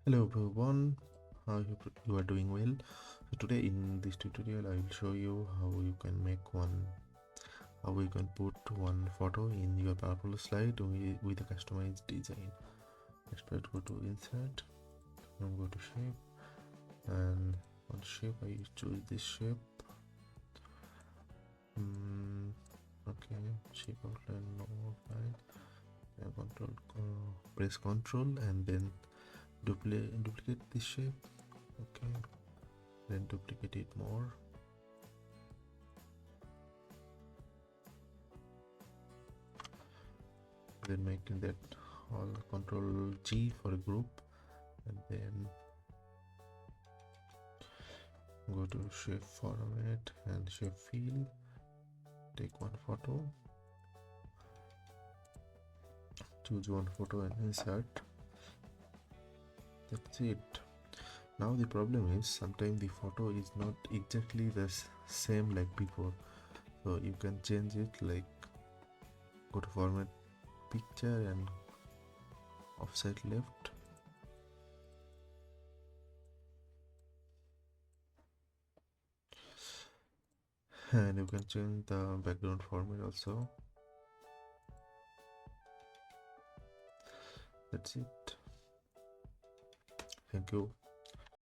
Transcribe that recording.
Hello everyone, how you are doing well. So today in this tutorial I will show you how you can put one photo in your PowerPoint slide with a customized design. Let's go to insert, now go to shape, and on shape I choose this shape. Okay, shape outline, no outline, and press control and then duplicate this shape. Okay, then duplicate it more. Then making that all control G for a group, and then go to shape format and shape field, take one photo, choose one photo and insert. That's it. Now the problem is sometimes the photo is not exactly the same like before, so you can change it, like go to format picture and offset left, and you can change the background format also. That's it. Thank you.